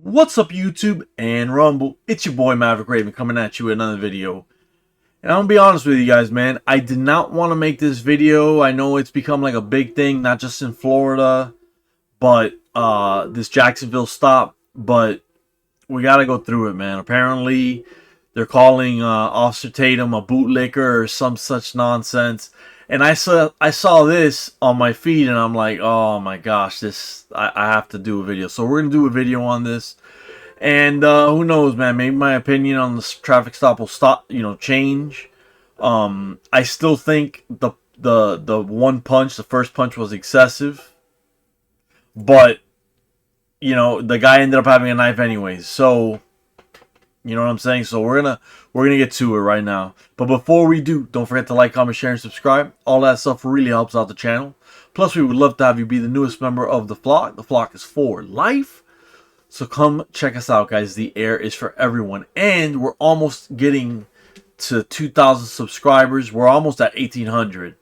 What's up, YouTube and Rumble? It's your boy Maverick Raven coming at you with another video. And I'm gonna be honest with you guys, man. I did not want to make this video. I know it's become like a big thing, not just in Florida, but this Jacksonville stop. But we gotta go through it, man. Apparently, they're calling Officer Tatum a bootlicker or some such nonsense. And I saw this on my feed, and I'm like, oh my gosh, I have to do a video. So we're gonna do a video on this, and who knows, man? Maybe my opinion on this traffic stop will change. I still think the one punch, the first punch, was excessive, but the guy ended up having a knife anyways. So you know what I'm saying? So we're gonna get to it right now. But before we do, don't forget to like, comment, share, and subscribe. All that stuff really helps out the channel. Plus, we would love to have you be the newest member of the flock. The flock is for life. So come check us out, guys. The air is for everyone. And we're almost getting to 2,000 subscribers. We're almost at 1,800.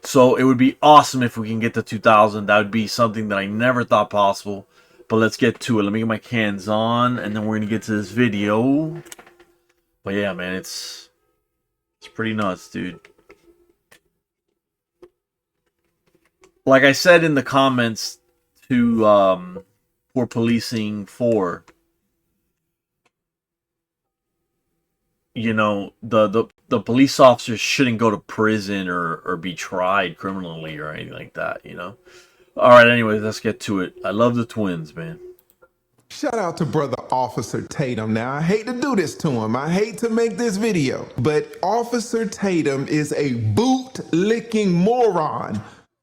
So it would be awesome if we can get to 2,000. That would be something that I never thought possible. But let's get to it. Let me get my cans on, and then we're going to get to this video. But yeah, man, it's pretty nuts, dude. Like I said in the comments to for Policing 4, the police officers shouldn't go to prison or be tried criminally or anything like that, Alright, anyways, let's get to it. I love the twins, man. Shout out to brother Officer Tatum. Now, I hate to do this to him. I hate to make this video, but Officer Tatum is a boot-licking moron,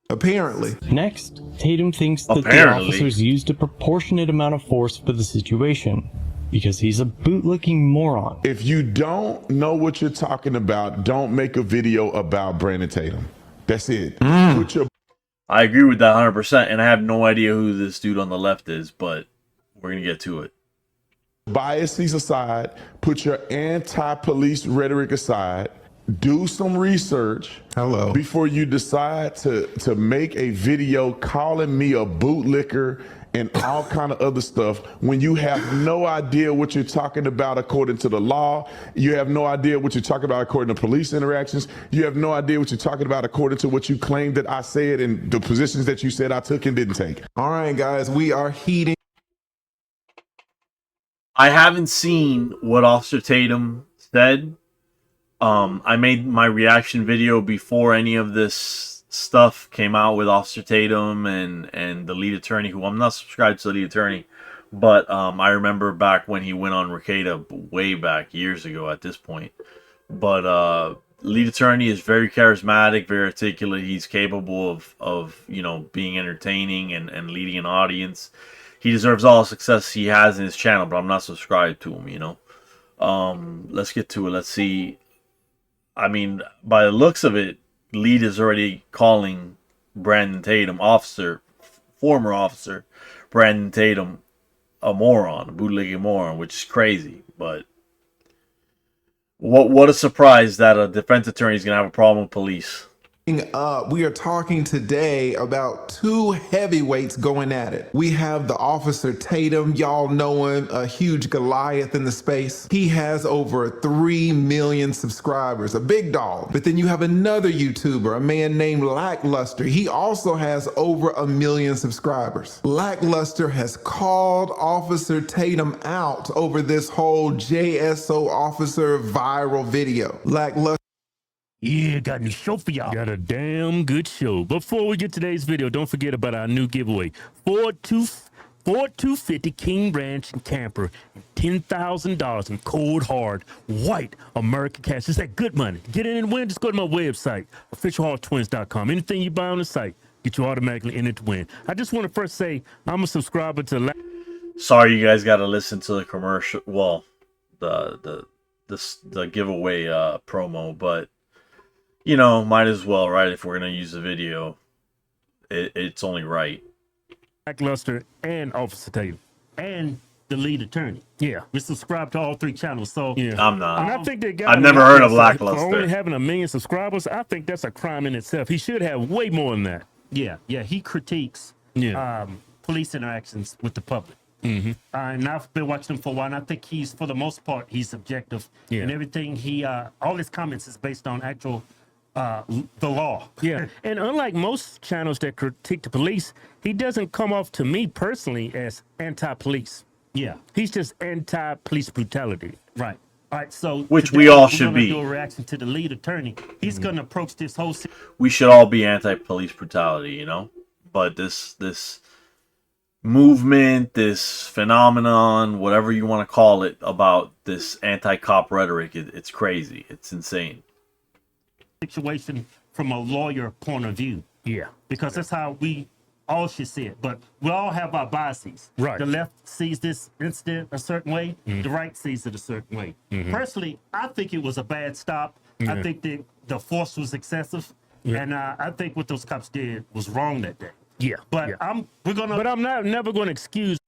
apparently. Next, Tatum thinks that the officers used a proportionate amount of force for the situation because he's a boot-licking moron. If you don't know what you're talking about, don't make a video about Brandon Tatum. That's it. I agree with that 100%, and I have no idea who this dude on the left is, but we're going to get to it. Biases aside, put your anti-police rhetoric aside, do some research before you decide to make a video calling me a bootlicker and all kind of other stuff when you have no idea what you're talking about according to the law. You have no idea what you're talking about according to police interactions. You have no idea what you're talking about according to what you claimed that I said and the positions that you said I took and didn't take. All right, guys, we are heating. I haven't seen what Officer Tatum said. I made my reaction video before any of this stuff came out with Officer Tatum and the lead attorney, who I'm not subscribed to the lead attorney, but I remember back when he went on Rekieta way back years ago at this point. But lead attorney is very charismatic, very articulate. He's capable of being entertaining and leading an audience. He deserves all the success he has in his channel, but I'm not subscribed to him, Let's get to it. Let's see. I mean, by the looks of it, lead is already calling Brandon Tatum, former officer Brandon Tatum, a moron, a bootlegging moron, which is crazy. But what a surprise that a defense attorney is going to have a problem with police. We are talking today about two heavyweights going at it. We have the Officer Tatum. Y'all know him, a huge Goliath in the space. He has over 3 million subscribers, a big dog. But then you have another YouTuber, a man named Lackluster. He also has over 1 million subscribers. Lackluster has called Officer Tatum out over this whole JSO officer viral video. Lackluster. Yeah, got a new show for y'all. Got a damn good show. Before we get to today's video, don't forget about our new giveaway. Ford 250 King Ranch and Camper, $10,000 in cold hard white American cash. It's that good money. Get in and win. Just go to my website, officialhalltwins.com. Anything you buy on the site, get you automatically in it to win. I just want to first say I'm a subscriber to. Sorry, you guys got to listen to the commercial. Well, the giveaway promo, but. Might as well, right? If we're going to use the video, it's only right. Lackluster and Officer Tatum and the lead attorney. Yeah, we subscribe to all 3 channels. So yeah, I'm not. And I think that guy, I've never heard of Lackluster. For only having 1 million subscribers, I think that's a crime in itself. He should have way more than that. Yeah, he critiques police interactions with the public. And I've been watching him for a while, and I think he's, for the most part, he's objective. Yeah. And everything all his comments is based on actual, the law. Yeah. And unlike most channels that critique the police, he doesn't come off to me personally as anti-police. Yeah. He's just anti-police brutality. Right. All right, so Which today we all we're should gonna be. do a reaction to the lead attorney. He's going to approach this whole We should all be anti-police brutality, you know? But this movement, this phenomenon, whatever you want to call it, about this anti-cop rhetoric, it's crazy. It's insane. Situation from a lawyer point of view. Yeah. Because that's how we all should see it. But we all have our biases. Right. The left sees this incident a certain way. The right sees it a certain way. Personally, I think it was a bad stop. I think that the force was excessive. And I think what those cops did was wrong that day. Yeah. But yeah. But I'm never going to excuse.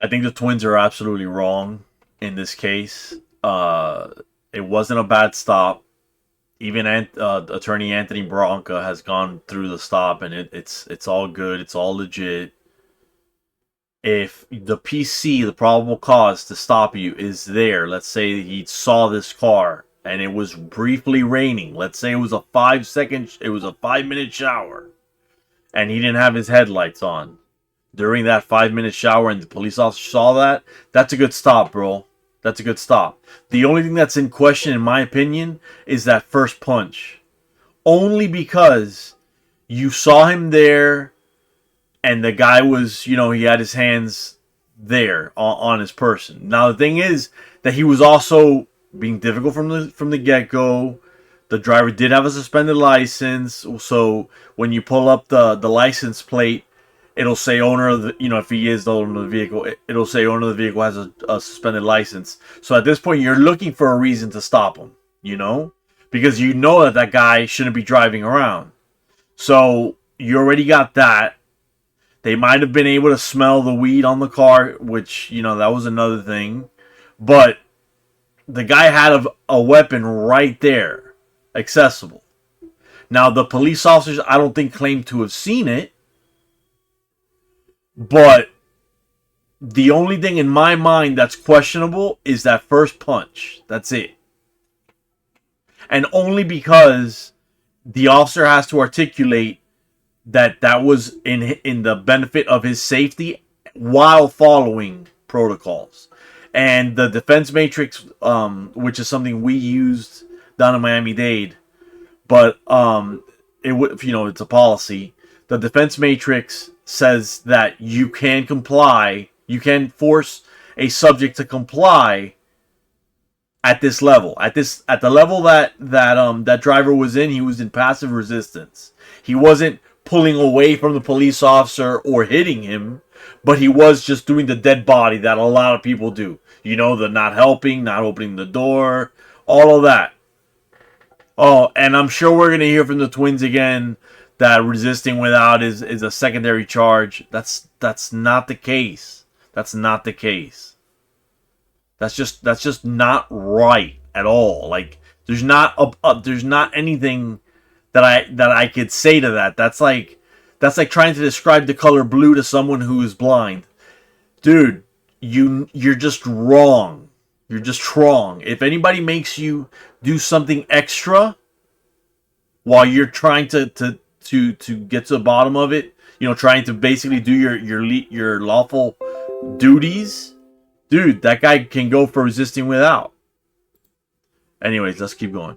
I think the Twins are absolutely wrong in this case. It wasn't a bad stop. Even attorney Anthony Bronca has gone through the stop, and it's all good. It's all legit. If the PC, the probable cause to stop you, is there, let's say he saw this car and it was briefly raining. Let's say it was a 5-minute shower, and he didn't have his headlights on during that 5-minute shower, and the police officer saw that. That's a good stop, bro. That's a good stop. The only thing that's in question, in my opinion, is that first punch. Only because you saw him there, and the guy was, he had his hands there on his person. Now, the thing is that he was also being difficult from the get-go. The driver did have a suspended license, so when you pull up the license plate, it'll say owner of the, if he is the owner of the vehicle, it'll say owner of the vehicle has a suspended license. So at this point, you're looking for a reason to stop him, because you know that guy shouldn't be driving around. So you already got that. They might have been able to smell the weed on the car, which, that was another thing. But the guy had a weapon right there, accessible. Now, the police officers, I don't think, claim to have seen it. But the only thing in my mind that's questionable is that first punch. That's it. And only because the officer has to articulate that was in the benefit of his safety while following protocols. And the defense matrix, which is something we used down in Miami-Dade, but it's a policy. The defense matrix says that you can comply, you can force a subject to comply at this level. At the level that driver was in, he was in passive resistance. He wasn't pulling away from the police officer or hitting him, but he was just doing the dead body that a lot of people do. The not helping, not opening the door, all of that. Oh, and I'm sure we're going to hear from the Twins again that resisting without is a secondary charge. That's not the case. That's not the case. That's just not right at all. Like, there's not anything that I could say to that. That's like trying to describe the color blue to someone who is blind. Dude, you're just wrong. You're just wrong. If anybody makes you do something extra while you're trying to get to the bottom of it, trying to basically do your lawful duties, dude, that guy can go for resisting without. Anyways, let's keep going.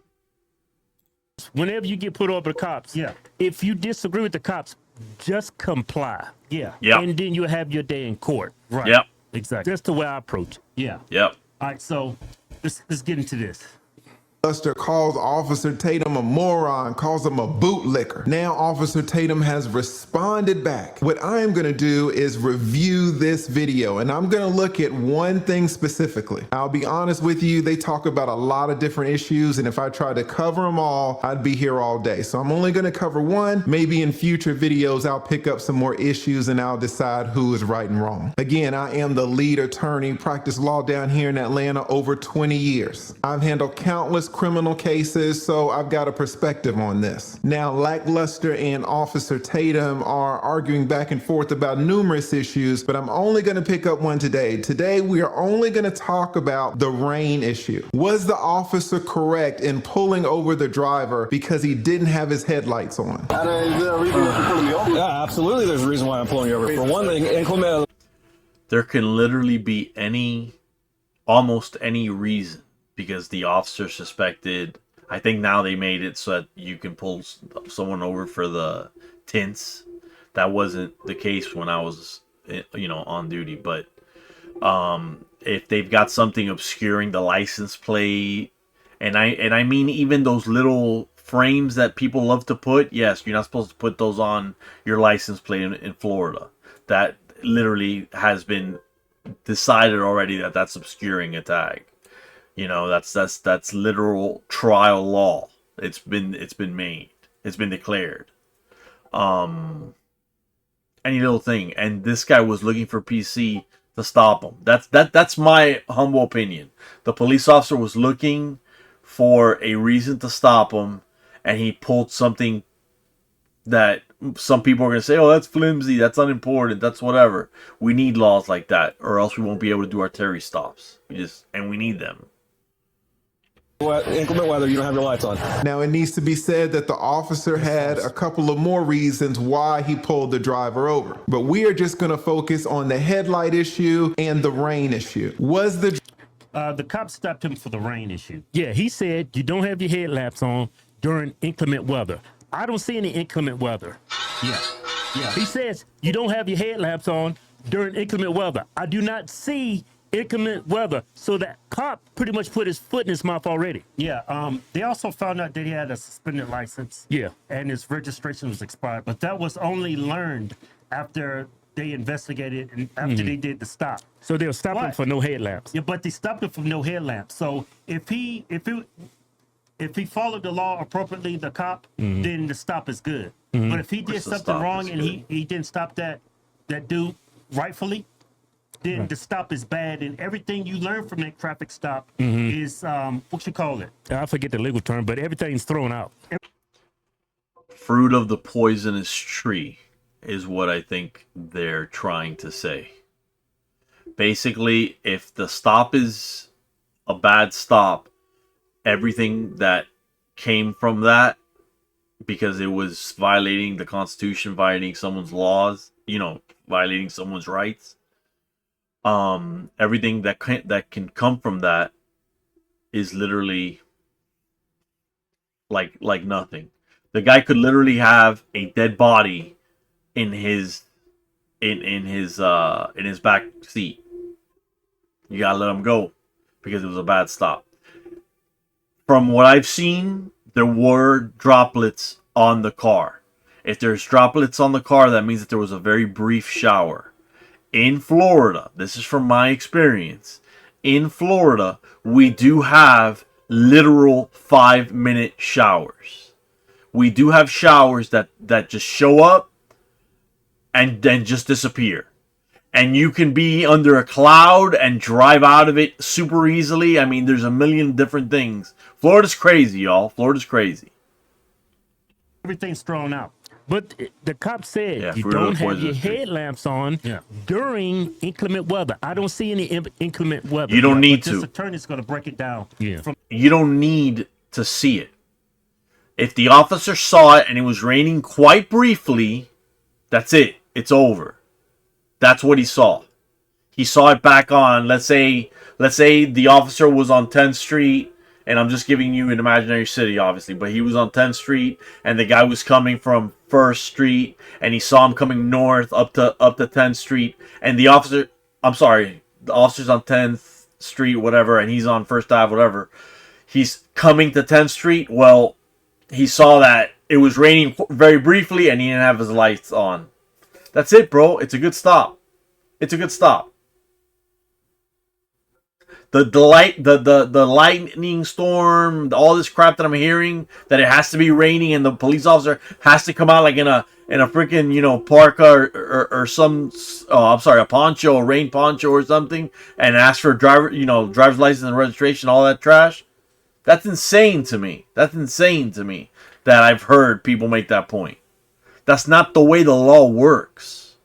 Whenever you get put over the cops, if you disagree with the cops, just comply. Yeah. And then you'll have your day in court. Right. Yep. Exactly. That's the way I approach it. Yeah. Yep. All right, so let's get into this. Buster calls Officer Tatum a moron, calls him a bootlicker. Now Officer Tatum has responded back. What I am gonna do is review this video, and I'm gonna look at one thing specifically. I'll be honest with you, they talk about a lot of different issues, and if I tried to cover them all, I'd be here all day. So I'm only gonna cover one. Maybe in future videos, I'll pick up some more issues and I'll decide who is right and wrong. Again, I am the lead attorney, practice law down here in Atlanta over 20 years. I've handled countless criminal cases, so I've got a perspective on this. Now, Lackluster and Officer Tatum are arguing back and forth about numerous issues, but I'm only going to pick up one today. Today, we are only going to talk about the rain issue. Was the officer correct in pulling over the driver because he didn't have his headlights on? Yeah, absolutely. There's a reason why I'm pulling you over. For one thing, inclement. There can literally be almost any reason, because the officer suspected. I think now they made it so that you can pull someone over for the tints. That wasn't the case when I was, on duty. But if they've got something obscuring the license plate, and I mean even those little frames that people love to put, yes, you're not supposed to put those on your license plate in Florida. That literally has been decided already that that's obscuring a tag. That's literal trial law. It's been made. It's been declared. Any little thing, and this guy was looking for PC to stop him. That's my humble opinion. The police officer was looking for a reason to stop him, and he pulled something that some people are going to say, oh, that's flimsy, that's unimportant, that's whatever. We need laws like that, or else we won't be able to do our Terry stops. We need them. Inclement weather, you don't have your lights on. Now, it needs to be said that the officer had a couple of more reasons why he pulled the driver over. But we are just going to focus on the headlight issue and the rain issue. Was the cop stopped him for the rain issue. Yeah, he said you don't have your headlamps on during inclement weather. I don't see any inclement weather. Yeah. He says you don't have your headlamps on during inclement weather. I do not see inclement weather. So that cop pretty much put his foot in his mouth already. Yeah. They also found out that he had a suspended license. Yeah. And his registration was expired. But that was only learned after they investigated and after they did the stop. So they'll stop him for no headlamps. Yeah, but they stopped him for no headlamps. So if he followed the law appropriately, the cop, then the stop is good. But if he did something wrong and he didn't stop that dude rightfully, then the stop is bad. And everything you learn from that traffic stop is, what you call it? I forget the legal term, but everything's thrown out. Fruit of the poisonous tree is what I think they're trying to say. Basically, if the stop is a bad stop, everything that came from that, because it was violating the Constitution, violating someone's laws, violating someone's rights, everything that can come from that is literally like nothing. The guy could literally have a dead body in his back seat. You gotta let him go because it was a bad stop. From what I've seen, there were droplets on the car. If there's droplets on the car, that means that there was a very brief shower. In Florida, this is from my experience, in Florida, we do have literal 5-minute showers. We do have showers that just show up and then just disappear. And you can be under a cloud and drive out of it super easily. I mean, there's a million different things. Florida's crazy, y'all. Florida's crazy. Everything's thrown out. But the cop said you don't have your headlamps on during inclement weather. I don't see any inclement weather. You don't need This to. attorney's going to break it down. Yeah. You don't need to see it. If the officer saw it and it was raining quite briefly, that's it. It's over. That's what he saw. He saw it back on. Let's say the officer was on 10th Street, and I'm just giving you an imaginary city, obviously, but he was on 10th Street, and the guy was coming from 1st Street, and he saw him coming north up to 10th Street, and the officer's on 10th Street, whatever, and he's on 1st Ave, whatever. He's coming to 10th Street. Well, he saw that it was raining very briefly, and he didn't have his lights on. That's it, bro. It's a good stop. It's a good stop. The lightning storm, all this crap that I'm hearing, that it has to be raining and the police officer has to come out like in a freaking parka or some a poncho, a rain poncho or something, and ask for a driver's license and registration, all that trash. That's insane to me. That's insane to me that I've heard people make that point. That's not the way the law works.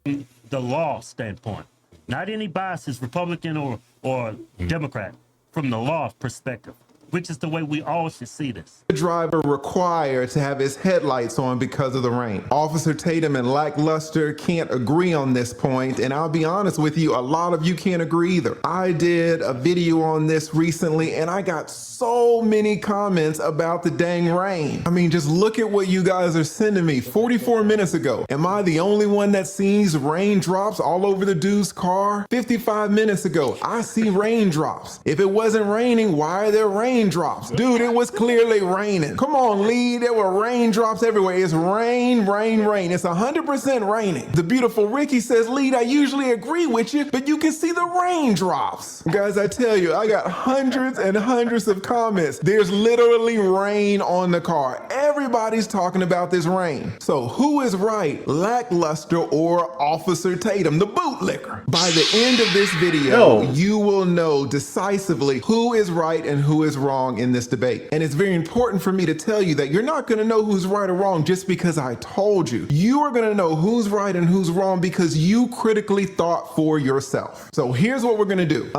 The law standpoint, not any biases, Republican or Democrat, from the law perspective, which is the way we all should see this. The driver required to have his headlights on because of the rain. Officer Tatum and Lackluster can't agree on this point, and I'll be honest with you, a lot of you can't agree either. I did a video on this recently, and I got so many comments about the dang rain. I mean, just look at what you guys are sending me 44 minutes ago. Am I the only one that sees raindrops all over the dude's car? 55 minutes ago, I see raindrops. If it wasn't raining, why are there raindrops? Dude, it was clearly raining. Come on, Lee, there were raindrops everywhere. It's rain, rain, rain. It's 100% raining. The beautiful Ricky says, Lee, I usually agree with you, but you can see the raindrops. Guys, I tell you, I got hundreds and hundreds of comments. There's literally rain on the car. Everybody's talking about this rain. So who is right, Lackluster or Officer Tatum, the bootlicker? By the end of this video, you will know decisively who is right and who is wrong in this debate. And it's very important for me to tell you that you're not going to know who's right or wrong just because I told you. You are going to know who's right and who's wrong because you critically thought for yourself. So here's what we're going to do.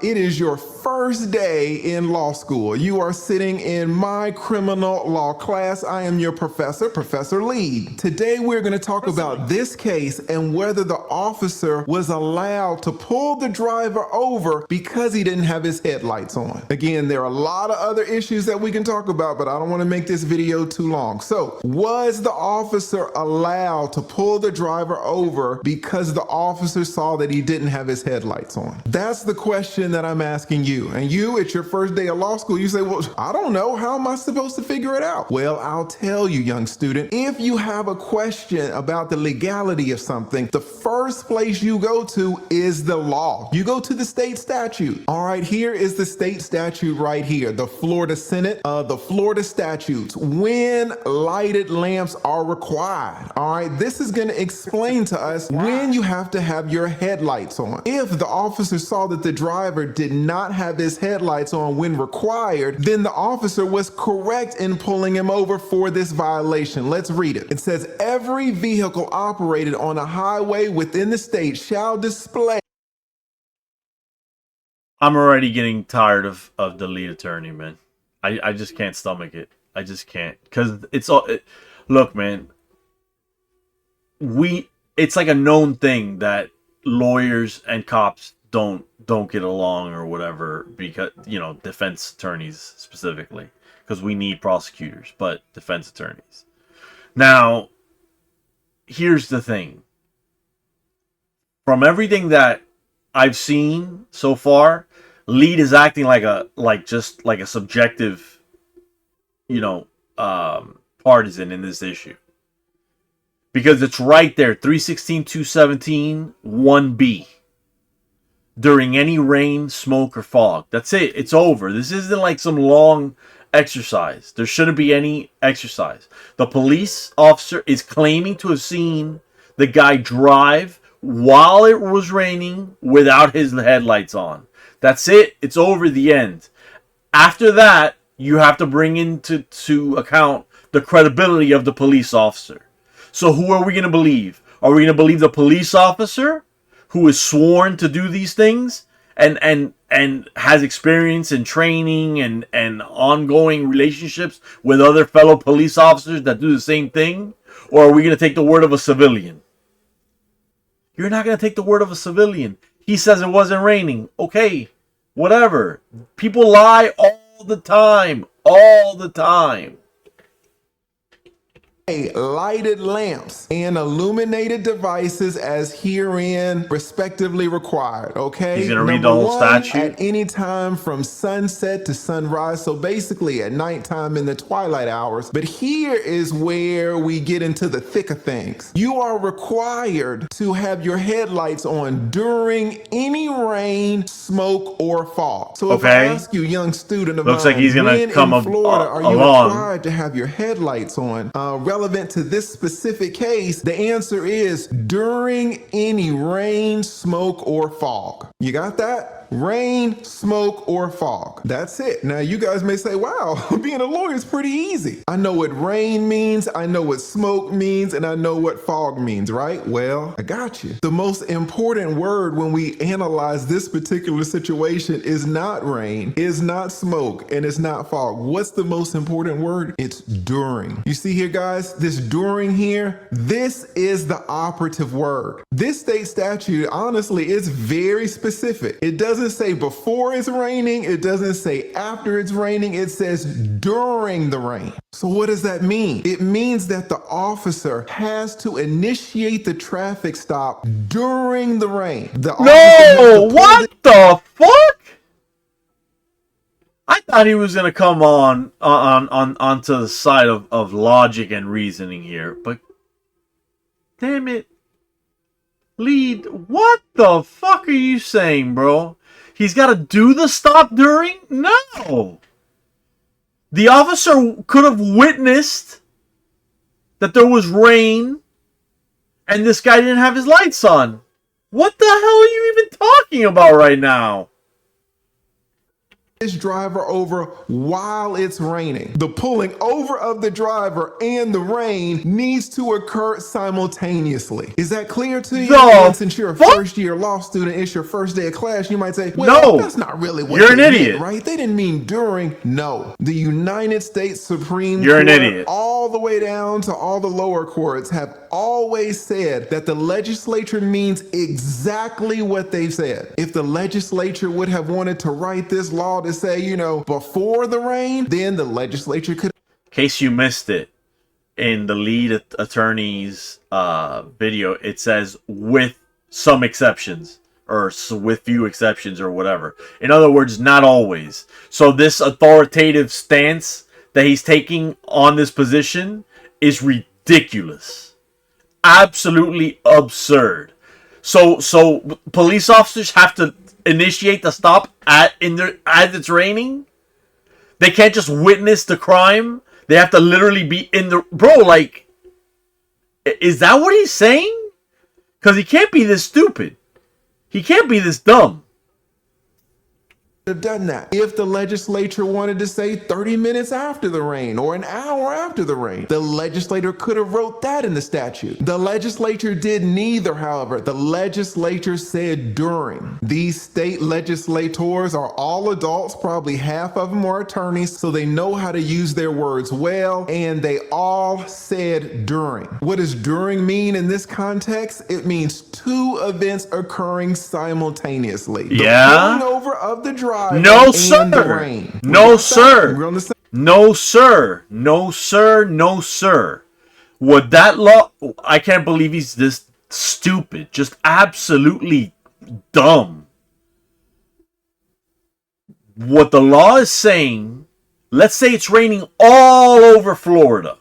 It is your first day in law school. You are sitting in my criminal law class. I am your professor, Professor Lee. Today we're going to talk about this case and whether the officer was allowed to pull the driver over because he didn't have his headlights on. Again, there are a lot of other issues that we can talk about, but I don't want to make this video too long. So, was the officer allowed to pull the driver over because the officer saw that he didn't have his headlights on? That's the question that I'm asking you. And you, it's your first day of law school, you say, well, I don't know. How am I supposed to figure it out? Well, I'll tell you, young student, if you have a question about the legality of something, the first place you go to is the law. You go to the state statute. All right, here is the state statute right here, the Florida Senate, the Florida statutes, when lighted lamps are required. All right, this is going to explain to us when you have to have your headlights on. If the officer saw that the driver did not have his headlights on when required, then the officer was correct in pulling him over for this violation. Let's read it. It says, every vehicle operated on a highway within the state shall display. I'm already getting tired of the lead attorney, man. I just can't stomach it. I just can't. Because it's all... look, man. It's like a known thing that lawyers and cops don't get along or whatever, because, you know, defense attorneys specifically, because we need prosecutors, but defense attorneys. Now, here's the thing. From everything that I've seen so far, lead is acting like a subjective, you know, partisan in this issue. Because it's right there, 316.217, 1B. During any rain, smoke, or fog. That's it. It's over. This isn't like some long exercise. There shouldn't be any exercise. The police officer is claiming to have seen the guy drive while it was raining without his headlights on. That's it. It's over, the end. After that, you have to bring into account the credibility of the police officer. So who are we going to believe? Are we going to believe the police officer who is sworn to do these things and has experience in training and ongoing relationships with other fellow police officers that do the same thing? Or are we going to take the word of a civilian? You're not going to take the word of a civilian. He says it wasn't raining. Okay, whatever. People lie all the time. All the time. Lighted lamps and illuminated devices as herein respectively required. Okay, he's gonna read the whole statute. At any time from sunset to sunrise, so basically at nighttime in the twilight hours. But here is where we get into the thick of things. You are required to have your headlights on during any rain, smoke, or fog. So if I ask you, young student of looks mine, like he's gonna when come in Florida are you along. required to have your headlights on? Relevant to this specific case, the answer is during any rain, smoke, or fog. You got that? Rain, smoke, or fog. That's it. Now you guys may say, wow, being a lawyer is pretty easy. I know what rain means, I know what smoke means, and I know what fog means, right? Well, I got you. The most important word when we analyze this particular situation is not rain, is not smoke, and it's not fog. What's the most important word? It's during. You see here, guys, this during here, this is the operative word. This state statute, honestly, is very specific. It doesn't say before it's raining. It doesn't say after it's raining. It says during the rain. So what does that mean? It means that the officer has to initiate the traffic stop during the rain. No, what the fuck? I thought he was gonna come onto the side of logic and reasoning here, but damn it, lead. What the fuck are you saying, bro? He's got to do the stop during? No. The officer could have witnessed that there was rain and this guy didn't have his lights on. What the hell are you even talking about right now? This driver over while it's raining. The pulling over of the driver and the rain needs to occur simultaneously. Is that clear to you? And since you're a first-year law student, it's your first day of class, you might say, well, that's not really what you're an meant, idiot, right? They didn't mean during. No. The United States Supreme Court, an idiot, all the way down to all the lower courts have always said that the legislature means exactly what they've said. If the legislature would have wanted to write this law to say, you know, before the rain, then the legislature could. In case you missed it, in the lead attorney's video, it says with some exceptions, or with few exceptions, or whatever. In other words, not always. So this authoritative stance that he's taking on this position is ridiculous. Absolutely absurd. So police officers have to initiate the stop as it's raining. They can't just witness the crime. They have to literally be in the... Bro, like, is that what he's saying? Because he can't be this stupid. He can't be this dumb. Have done that if the legislature wanted to say 30 minutes after the rain or an hour after the rain. The legislator could have wrote that in the statute. The legislature did neither, however. The legislature said during. These state legislators are all adults, probably half of them are attorneys, so they know how to use their words well, and they all said during. What does during mean in this context? It means two events occurring simultaneously. Yeah. The pulling over of the driver. No, sir. No, sir. No, sir. No, sir. No, sir. Would that law... I can't believe he's this stupid. Just absolutely dumb. What the law is saying... Let's say it's raining all over Florida.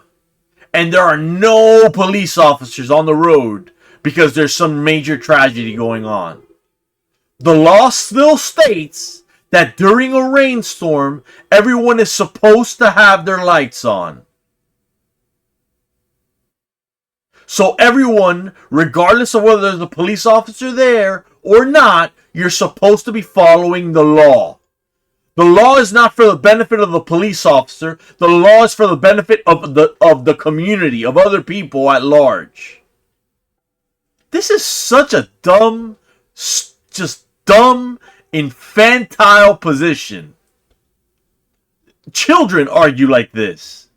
And there are no police officers on the road because there's some major tragedy going on. The law still states that during a rainstorm, everyone is supposed to have their lights on. So everyone, regardless of whether there's a police officer there or not, you're supposed to be following the law. The law is not for the benefit of the police officer. The law is for the benefit of the community, of other people at large. This is such a dumb, just dumb, infantile position. Children argue like this.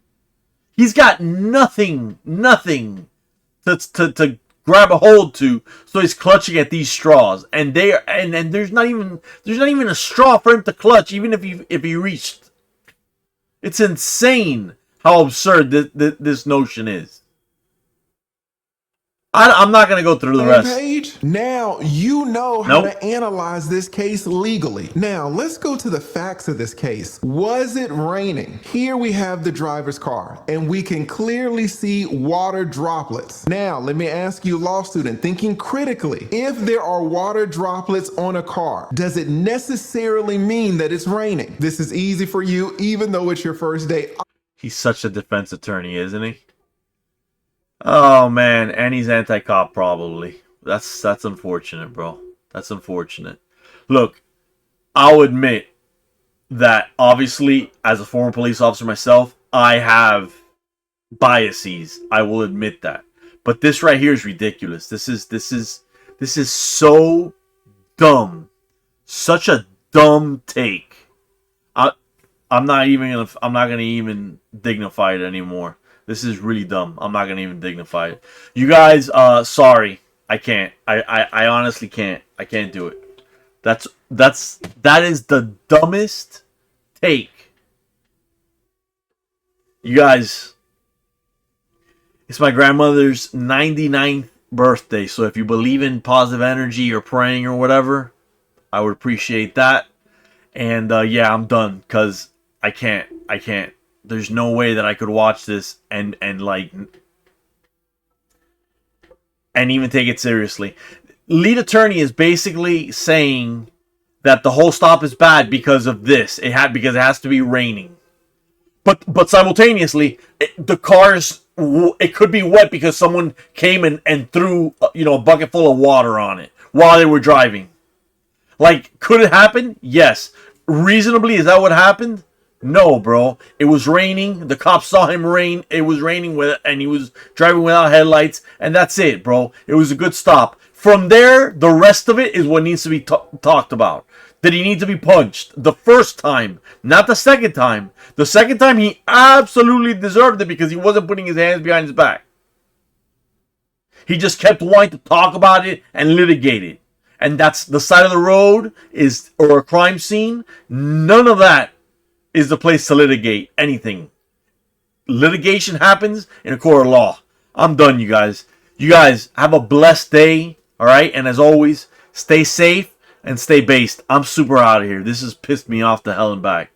He's got nothing to grab a hold to, so he's clutching at these straws, and there's not even a straw for him to clutch, even if he reached. It's insane how absurd this notion is. I'm not going to go through the rest. Page. Now you know how to analyze this case legally. Now let's go to the facts of this case. Was it raining? Here we have the driver's car, and we can clearly see water droplets. Now let me ask you, law student, thinking critically, if there are water droplets on a car, does it necessarily mean that it's raining? This is easy for you, even though it's your first day. He's such a defense attorney, isn't he? Oh man, and he's anti-cop probably. That's unfortunate, bro. That's unfortunate. Look, I'll admit that obviously, as a former police officer myself, I have biases. I will admit that. But this right here is ridiculous. This is so dumb. Such a dumb take. I'm not gonna even dignify it anymore. This is really dumb. I'm not gonna even dignify it. You guys, sorry. I can't. I honestly can't. I can't do it. That is the dumbest take. You guys, it's my grandmother's 99th birthday, so if you believe in positive energy or praying or whatever, I would appreciate that. And yeah, I'm done, because I can't. There's no way that I could watch this and even take it seriously. Lead attorney is basically saying that the whole stop is bad because of this. Because it has to be raining. But simultaneously, the cars, it could be wet because someone came and threw a bucket full of water on it while they were driving. Like, could it happen? Yes. Reasonably, is that what happened? No, bro. It was raining. The cops saw him rain. It was raining and he was driving without headlights, and that's it, bro. It was a good stop. From there, the rest of it is what needs to be talked about. Did he need to be punched the first time, not the second time? The second time, he absolutely deserved it because he wasn't putting his hands behind his back. He just kept wanting to talk about it and litigate it. And that's the side of the road or a crime scene. None of that is the place to litigate anything. Litigation happens in a court of law. I'm done, you guys. You guys have a blessed day, all right? And as always, stay safe and stay based. I'm super out of here. This has pissed me off to hell and back.